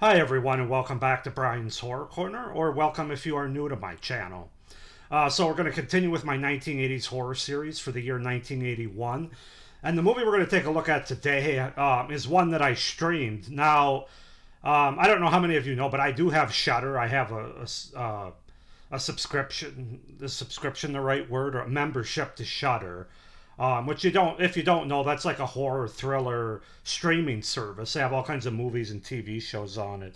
Hi, everyone, and welcome back to Brian's Horror Corner, or welcome if you are new to my channel. So, we're going to continue with my 1980s horror series for the year 1981. And the movie we're going to take a look at today is one that I streamed. Now, I don't know how many of you know, but I do have Shudder. I have a subscription. Is subscription the right word? Or a membership to Shudder. Which you don't, if you don't know, that's like a horror thriller streaming service. They have all kinds of movies and TV shows on it.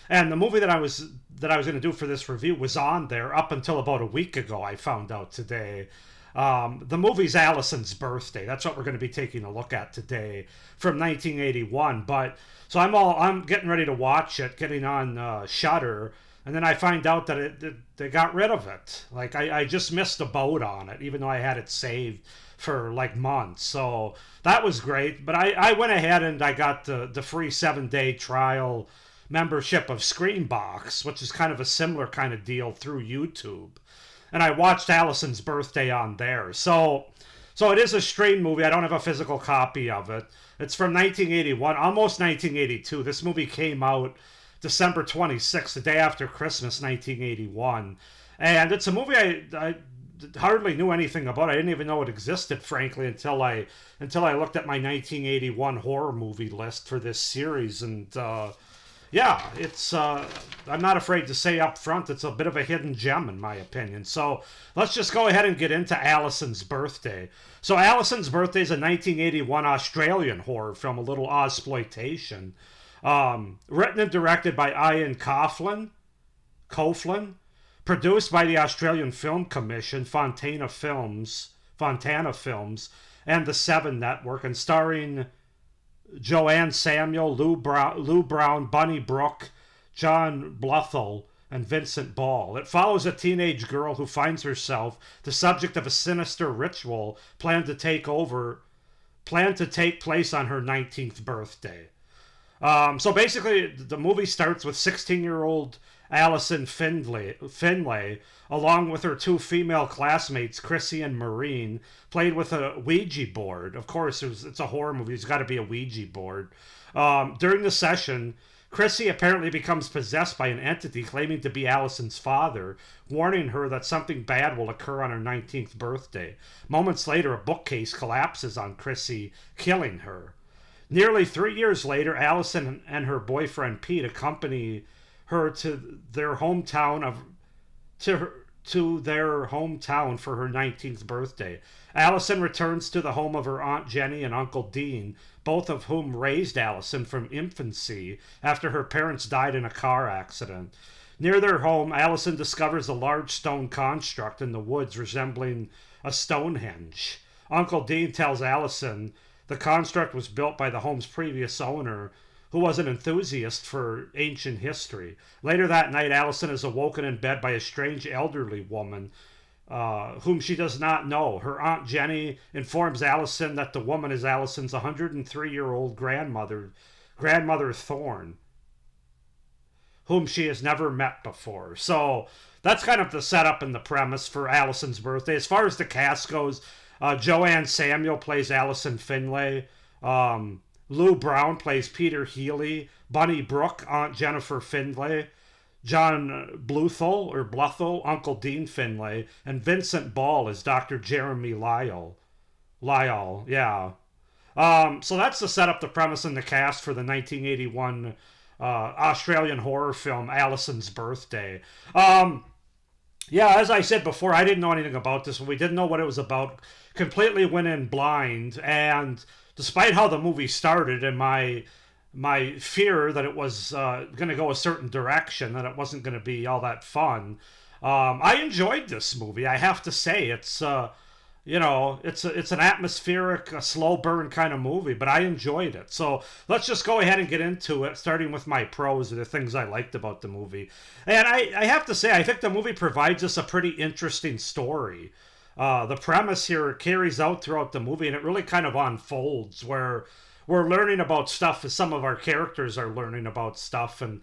And the movie that I was going to do for this review was on there up until about a week ago. I found out today. The movie's Alison's Birthday. That's what we're going to be taking a look at today from 1981. But so I'm getting ready to watch it, getting on Shudder, and then I find out that they got rid of it. Like I just missed the boat on it, even though I had it saved for like months. So that was great. But I went ahead and I got the free 7-day trial membership of Screenbox, which is kind of a similar kind of deal through YouTube. And I watched Alison's Birthday on there. So it is a stream movie. I don't have a physical copy of it. It's from 1981, almost 1982. This movie came out December 26th, the day after Christmas, 1981. And it's a movie I hardly knew anything about. I didn't even know it existed, frankly, until I looked at my 1981 horror movie list for this series. And yeah, it's I'm not afraid to say up front, it's a bit of a hidden gem in my opinion. So let's just go ahead and get into Alison's Birthday. So Alison's Birthday is a 1981 Australian horror film, a little Ozploitation. Written and directed by Ian Coughlin, produced by the Australian Film Commission, Fontana Films, and the Seven Network, and starring Joanne Samuel, Lou Brown, Bunny Brooke, John Bluthell, and Vincent Ball. It follows a teenage girl who finds herself the subject of a sinister ritual planned to take place on her 19th birthday. So basically, the movie starts with 16-year-old Alison Finlay, along with her two female classmates, Chrissy and Maureen, played with a Ouija board. Of course, it's a horror movie. There's got to be a Ouija board. During the session, Chrissy apparently becomes possessed by an entity claiming to be Alison's father, warning her that something bad will occur on her 19th birthday. Moments later, a bookcase collapses on Chrissy, killing her. Nearly 3 years later, Alison and her boyfriend Pete accompany her to their hometown for her 19th birthday. Alison returns to the home of her Aunt Jenny and Uncle Dean, both of whom raised Alison from infancy after her parents died in a car accident. Near their home, Alison discovers a large stone construct in the woods resembling a Stonehenge. Uncle Dean tells Alison the construct was built by the home's previous owner, who was an enthusiast for ancient history. Later that night, Alison is awoken in bed by a strange elderly woman whom she does not know. Her Aunt Jenny informs Alison that the woman is Alison's 103-year-old grandmother Thorne, whom she has never met before. So that's kind of the setup and the premise for Alison's Birthday. As far as the cast goes, Joanne Samuel plays Alison Finlay. Lou Brown plays Peter Healy. Bunny Brooke, Aunt Jennifer Finlay. John Bluthell, Uncle Dean Finlay. And Vincent Ball is Dr. Jeremy Lyle, yeah. So that's the setup, the premise, and the cast for the 1981 Australian horror film Alison's Birthday. Yeah, as I said before, I didn't know anything about this. We didn't know what it was about. Completely went in blind, and despite how the movie started and my fear that it was going to go a certain direction, that it wasn't going to be all that fun, I enjoyed this movie. I have to say, it's it's an atmospheric, a slow burn kind of movie, but I enjoyed it. So let's just go ahead and get into it, starting with my pros, or the things I liked about the movie. And I have to say, I think the movie provides us a pretty interesting story. The premise here carries out throughout the movie, and it really kind of unfolds where we're learning about stuff as some of our characters are learning about stuff, and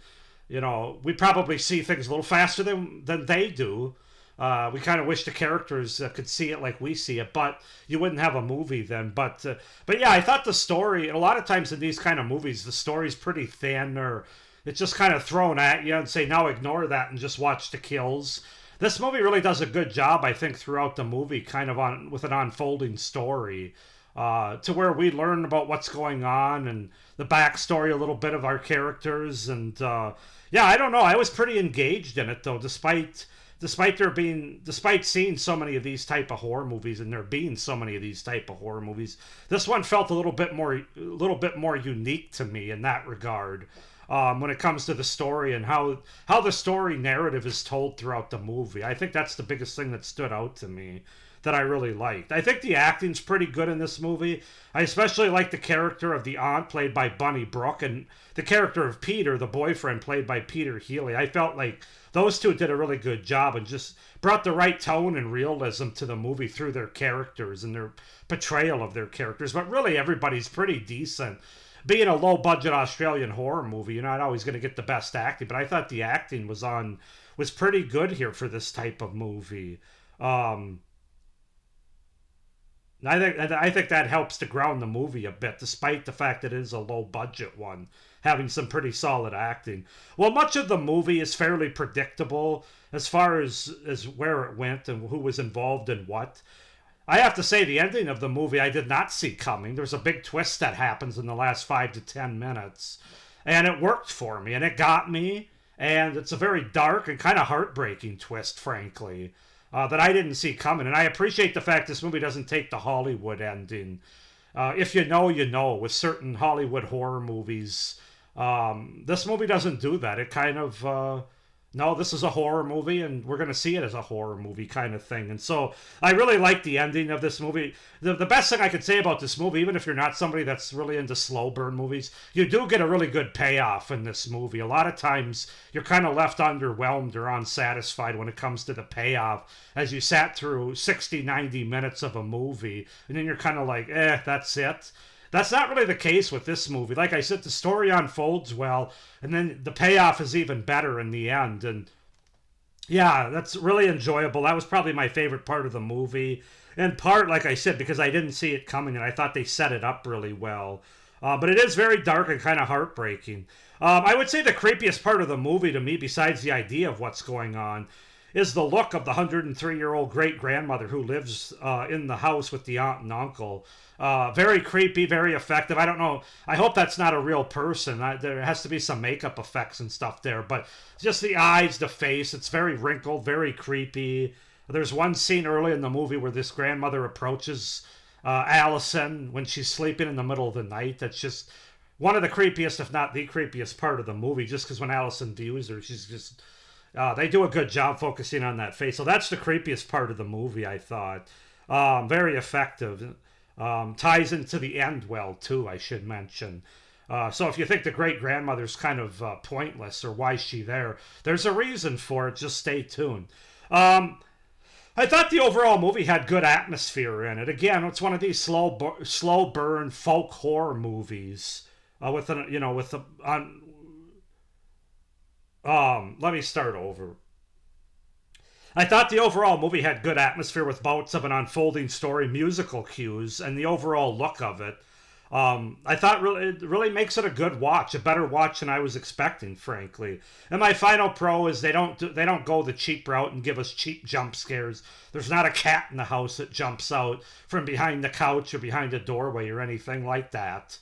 we probably see things a little faster than they do. We kind of wish the characters could see it like we see it, but you wouldn't have a movie then. But yeah, I thought the story, and a lot of times in these kind of movies, the story's pretty thin, or it's just kind of thrown at you and say, now ignore that and just watch the kills. This movie really does a good job, I think, throughout the movie, kind of on with an unfolding story, to where we learn about what's going on and the backstory a little bit of our characters. And yeah, I don't know. I was pretty engaged in it though, despite seeing so many of these type of horror movies and there being so many of these type of horror movies. This one felt a little bit more unique to me in that regard. When it comes to the story and how the story narrative is told throughout the movie. I think that's the biggest thing that stood out to me that I really liked. I think the acting's pretty good in this movie. I especially like the character of the aunt played by Bunny Brooke and the character of Peter, the boyfriend, played by Peter Healy. I felt like those two did a really good job and just brought the right tone and realism to the movie through their characters and their portrayal of their characters. But really, everybody's pretty decent. Being a low budget Australian horror movie, you're not always going to get the best acting, but I thought the acting was pretty good here for this type of movie. Um, I think that helps to ground the movie a bit, despite the fact that it is a low budget one, having some pretty solid acting. Well, much of the movie is fairly predictable as far as where it went and who was involved in what. I have to say, the ending of the movie I did not see coming. There's a big twist that happens in the last 5 to 10 minutes, and it worked for me, and it got me. And it's a very dark and kind of heartbreaking twist, frankly, that I didn't see coming. And I appreciate the fact this movie doesn't take the Hollywood ending. If you know, you know. With certain Hollywood horror movies, this movie doesn't do that. It kind of no, this is a horror movie and we're going to see it as a horror movie kind of thing. And so I really like the ending of this movie. The best thing I could say about this movie, even if you're not somebody that's really into slow burn movies, you do get a really good payoff in this movie. A lot of times you're kind of left underwhelmed or unsatisfied when it comes to the payoff as you sat through 60, 90 minutes of a movie. And then you're kind of like, that's it. That's not really the case with this movie. Like I said, the story unfolds well, and then the payoff is even better in the end. And yeah, that's really enjoyable. That was probably my favorite part of the movie. In part, like I said, because I didn't see it coming, and I thought they set it up really well. But it is very dark and kind of heartbreaking. I would say the creepiest part of the movie to me, besides the idea of what's going on, is the look of the 103-year-old great-grandmother who lives in the house with the aunt and uncle. Very creepy, very effective. I don't know. I hope that's not a real person. There has to be some makeup effects and stuff there. But just the eyes, the face, it's very wrinkled, very creepy. There's one scene early in the movie where this grandmother approaches Alison when she's sleeping in the middle of the night. That's just one of the creepiest, if not the creepiest part of the movie, just because when Alison views her, she's just... they do a good job focusing on that face. So that's the creepiest part of the movie, I thought. Very effective. Ties into the end well, too, I should mention. So if you think the great-grandmother's kind of pointless or why is she there, there's a reason for it. Just stay tuned. I thought the overall movie had good atmosphere in it. Again, it's one of these slow burn folk horror movies with an, you know, with the let me start over. I thought the overall movie had good atmosphere with bouts of an unfolding story, musical cues, and the overall look of it. I thought it really makes it a good watch, a better watch than I was expecting, frankly. And my final pro is they don't go the cheap route and give us cheap jump scares. There's not a cat in the house that jumps out from behind the couch or behind a doorway or anything like that.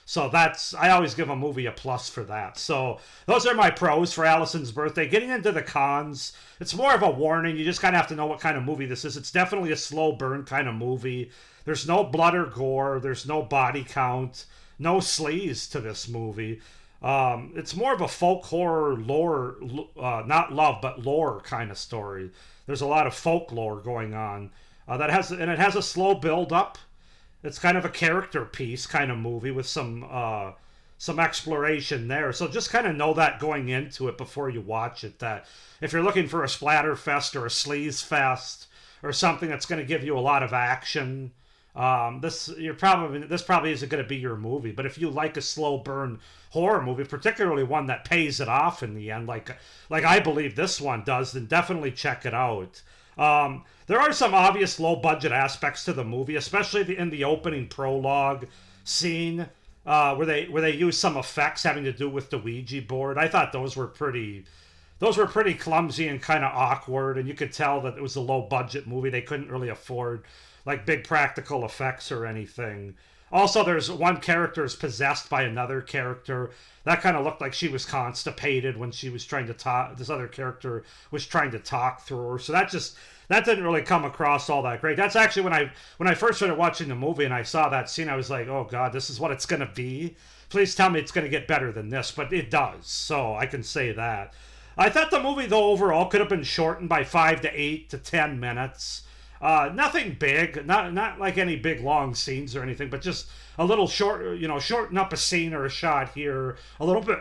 So I always give a movie a plus for that. So those are my pros for Alison's Birthday. Getting into the cons, it's more of a warning. You just kind of have to know what kind of movie this is. It's definitely a slow burn kind of movie. There's no blood or gore. There's no body count. No sleaze to this movie. It's more of a folk horror lore, not love, but lore kind of story. There's a lot of folklore going on. It has a slow build up. It's kind of a character piece kind of movie with some exploration there. So just kind of know that going into it before you watch it, that if you're looking for a splatter fest or a sleaze fest or something that's going to give you a lot of action, this probably isn't going to be your movie. But if you like a slow burn horror movie, particularly one that pays it off in the end, like I believe this one does, then definitely check it out. There are some obvious low-budget aspects to the movie, especially in the opening prologue scene. where they used some effects having to do with the Ouija board. I thought those were pretty clumsy and kind of awkward, and you could tell that it was a low budget movie. They couldn't really afford like big practical effects or anything. Also, there's one character is possessed by another character. That kind of looked like she was constipated when she was trying to talk. This other character was trying to talk through her. So that didn't really come across all that great. That's actually when I first started watching the movie and I saw that scene, I was like, oh god, this is what it's gonna be. Please tell me it's gonna get better than this, but it does. So I can say that. I thought the movie though overall could have been shortened by 5 to 8 to 10 minutes. Nothing big, not like any big long scenes or anything, but just a little short, shorten up a scene or a shot here, a little bit,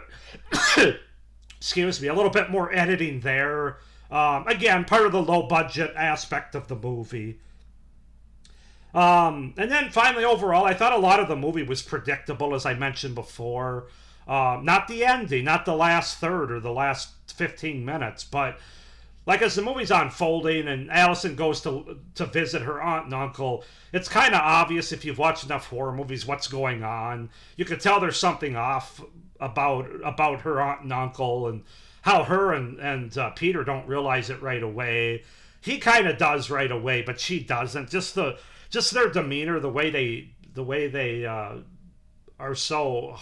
excuse me, a little bit more editing there. Again, part of the low budget aspect of the movie. And then finally, overall, I thought a lot of the movie was predictable, as I mentioned before. Not the ending, not the last third or the last 15 minutes, but like as the movie's unfolding and Alison goes to visit her aunt and uncle, it's kind of obvious if you've watched enough horror movies what's going on. You can tell there's something off about her aunt and uncle, and how her and Peter don't realize it right away. He kind of does right away, but she doesn't. Just their demeanor, the way they are so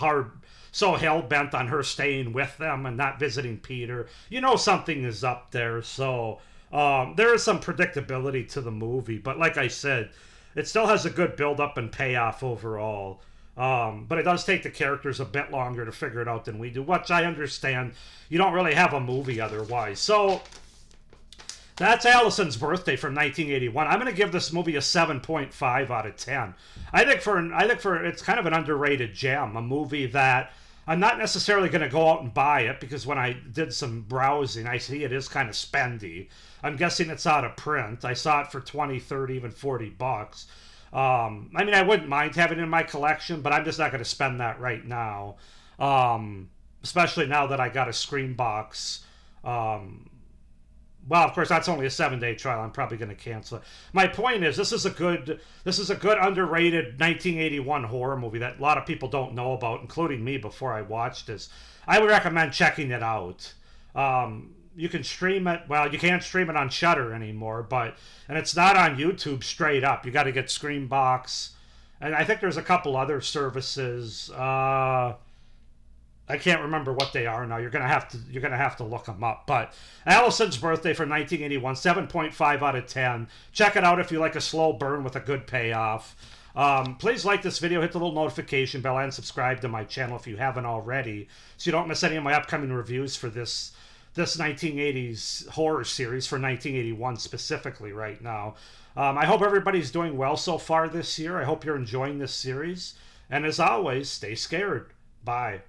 hell-bent on her staying with them and not visiting Peter. You know something is up there, so there is some predictability to the movie. But like I said, it still has a good build-up and payoff overall. But it does take the characters a bit longer to figure it out than we do, which I understand. You don't really have a movie otherwise. So that's Alison's Birthday from 1981. I'm going to give this movie a 7.5 out of 10. I think for it's kind of an underrated gem, a movie that I'm not necessarily going to go out and buy it because when I did some browsing, I see it is kind of spendy. I'm guessing it's out of print. I saw it for 20, 30, even 40 bucks. I mean, I wouldn't mind having it in my collection, but I'm just not going to spend that right now. Especially now that I got a screen box. Well, of course, that's only a 7-day trial. I'm probably going to cancel it. My point is, this is a good underrated 1981 horror movie that a lot of people don't know about, including me before I watched this. I would recommend checking it out. You can stream it. Well, you can't stream it on Shudder anymore, and it's not on YouTube straight up. You got to get Screenbox, and I think there's a couple other services. I can't remember what they are now. You're gonna have to look them up. But Alison's Birthday from 1981, 7.5 out of 10. Check it out if you like a slow burn with a good payoff. Please like this video, hit the little notification bell, and subscribe to my channel if you haven't already, so you don't miss any of my upcoming reviews for this 1980s horror series for 1981 specifically right now. I hope everybody's doing well so far this year. I hope you're enjoying this series. And as always, stay scared. Bye.